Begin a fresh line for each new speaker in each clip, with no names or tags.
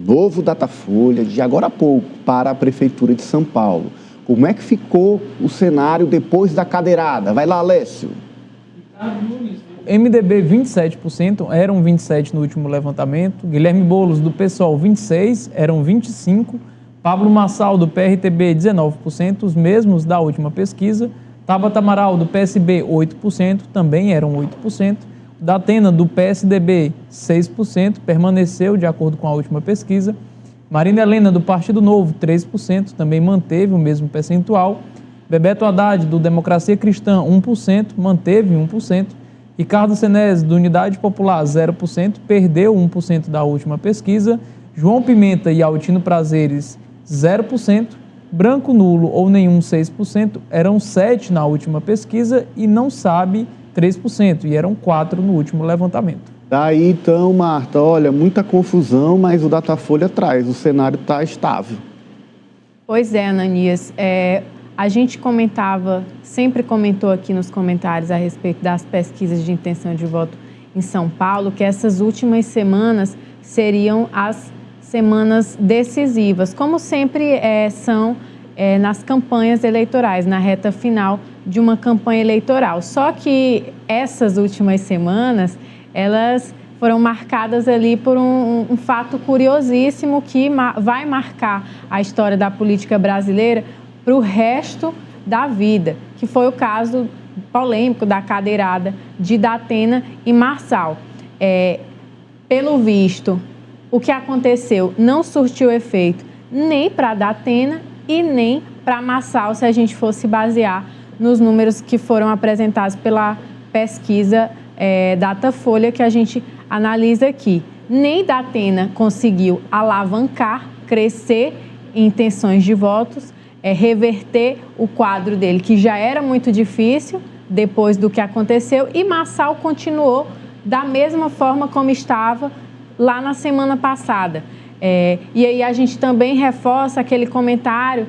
novo Datafolha de agora há pouco para a Prefeitura de São Paulo. Como é que ficou o cenário depois da cadeirada? Vai lá, Alessio.
MDB 27%, eram 27% no último levantamento. Guilherme Boulos, do PSOL, 26%, eram 25%. Pablo Marçal, do PRTB, 19%, os mesmos da última pesquisa. Tabata Amaral, do PSB, 8%, também eram 8%. Datena, do PSDB, 6%, permaneceu de acordo com a última pesquisa. Marina Helena, do Partido Novo, 3%, também manteve o mesmo percentual. Bebeto Haddad, do Democracia Cristã, 1%, manteve 1%. Ricardo Senese, do Unidade Popular, 0%, perdeu 1% da última pesquisa. João Pimenta e Altino Prazeres, 0%. Branco nulo ou nenhum, 6%. Eram 7% na última pesquisa e não sabe, 3%. E eram 4% no último levantamento.
Daí então, Marta, olha, muita confusão, mas o Datafolha traz, o cenário está estável.
Pois é, Ananias. A gente sempre comentou aqui nos comentários a respeito das pesquisas de intenção de voto em São Paulo, que essas últimas semanas seriam as semanas decisivas, como sempre são nas campanhas eleitorais, na reta final de uma campanha eleitoral. Só que essas últimas semanas, elas foram marcadas ali por um fato curiosíssimo que vai marcar a história da política brasileira para o resto da vida, que foi o caso polêmico da cadeirada de Datena e Marçal. Pelo visto, o que aconteceu não surtiu efeito nem para Datena e nem para Marçal, se a gente fosse basear nos números que foram apresentados pela pesquisa Datafolha que a gente analisa aqui. Nem Datena conseguiu alavancar, crescer em intenções de votos, reverter o quadro dele, que já era muito difícil depois do que aconteceu, e Marçal continuou da mesma forma como estava lá na semana passada. E aí a gente também reforça aquele comentário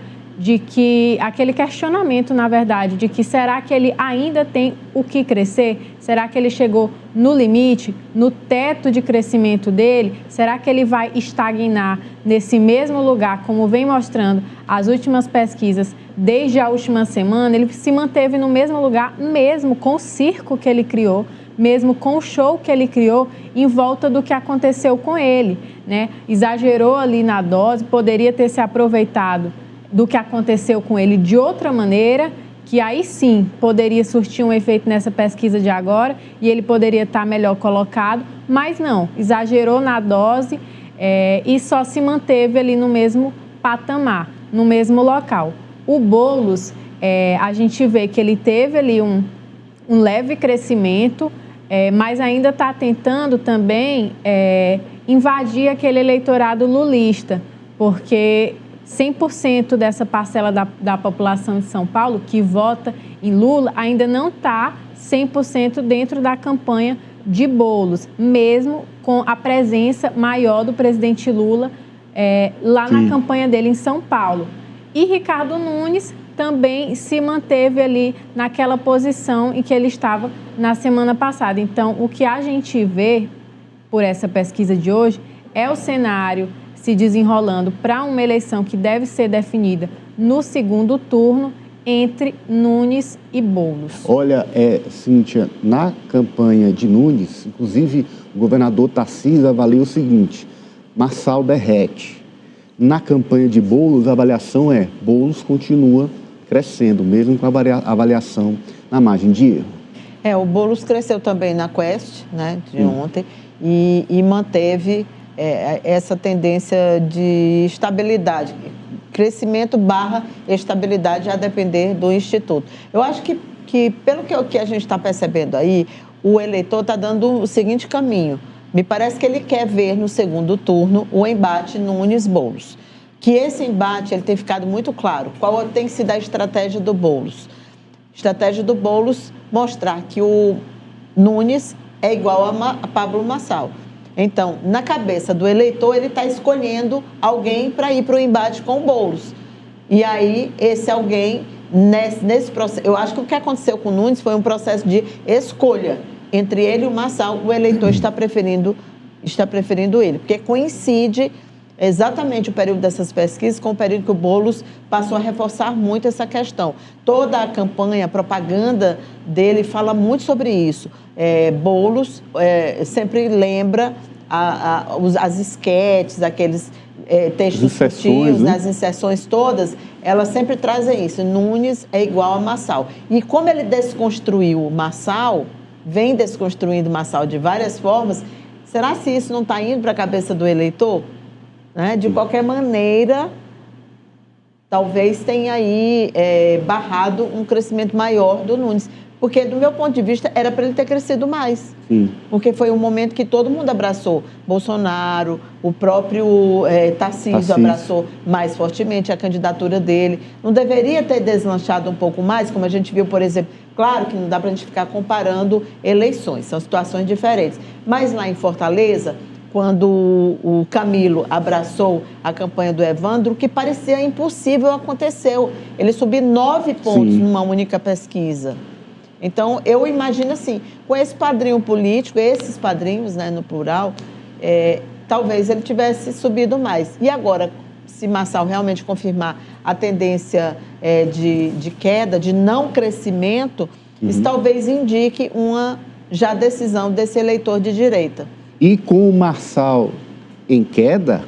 aquele questionamento, na verdade, de que será que ele ainda tem o que crescer? Será que ele chegou no limite, no teto de crescimento dele? Será que ele vai estagnar nesse mesmo lugar, como vem mostrando as últimas pesquisas desde a última semana? Ele se manteve no mesmo lugar, mesmo com o circo que ele criou, mesmo com o show que ele criou em volta do que aconteceu com ele, né? Exagerou ali na dose, poderia ter se aproveitado do que aconteceu com ele de outra maneira, que aí sim poderia surtir um efeito nessa pesquisa de agora e ele poderia estar melhor colocado, mas não, exagerou na dose e só se manteve ali no mesmo patamar, no mesmo local. O Boulos, a gente vê que ele teve ali um leve crescimento, mas ainda está tentando também invadir aquele eleitorado lulista, porque 100% dessa parcela da população de São Paulo que vota em Lula ainda não está 100% dentro da campanha de Boulos, mesmo com a presença maior do presidente Lula lá na campanha dele em São Paulo. E Ricardo Nunes também se manteve ali naquela posição em que ele estava na semana passada. Então, o que a gente vê por essa pesquisa de hoje é o cenário se desenrolando para uma eleição que deve ser definida no segundo turno entre Nunes e Boulos.
Olha, Cíntia, na campanha de Nunes, inclusive o governador Tarcísio avalia o seguinte: Marçal derrete. Na campanha de Boulos, a avaliação Boulos continua crescendo, mesmo com a avaliação na margem de erro.
O Boulos cresceu também na Quest, né, de ontem, e manteve essa tendência de estabilidade, crescimento / estabilidade, a depender do Instituto. Eu acho que pelo que a gente está percebendo aí, o eleitor está dando o seguinte caminho. Me parece que ele quer ver no segundo turno o embate Nunes-Boulos. Que esse embate ele tem ficado muito claro. Qual tem sido a estratégia do Boulos? Estratégia do Boulos mostrar que o Nunes é igual a Pablo Marçal. Então, na cabeça do eleitor, ele está escolhendo alguém para ir para o embate com o Boulos. E aí, esse alguém, nesse processo... Eu acho que o que aconteceu com o Nunes foi um processo de escolha. Entre ele e o Marçal, o eleitor está preferindo ele, porque coincide exatamente o período dessas pesquisas com o período que o Boulos passou a reforçar muito essa questão. Toda a campanha, a propaganda dele fala muito sobre isso. Boulos sempre lembra as esquetes, aqueles textos sutis, né? As inserções todas, elas sempre trazem isso. Nunes é igual a Marçal. E como ele desconstruiu Marçal, vem desconstruindo Marçal de várias formas, será que isso não está indo para a cabeça do eleitor? Né? De qualquer maneira, talvez tenha aí barrado um crescimento maior do Nunes. Porque, do meu ponto de vista, era para ele ter crescido mais.
Sim.
Porque foi um momento que todo mundo abraçou. Bolsonaro, o próprio Tarcísio abraçou mais fortemente a candidatura dele. Não deveria ter deslanchado um pouco mais, como a gente viu, por exemplo. Claro que não dá para a gente ficar comparando eleições, são situações diferentes. Mas lá em Fortaleza, quando o Camilo abraçou a campanha do Evandro, o que parecia impossível aconteceu. Ele subiu 9 pontos numa única pesquisa. Então, eu imagino assim, com esse padrinho político, esses padrinhos, né, no plural, talvez ele tivesse subido mais. E agora, se Marçal realmente confirmar a tendência de queda, de não crescimento, isso talvez indique uma já decisão desse eleitor de direita.
E com o Marçal em queda,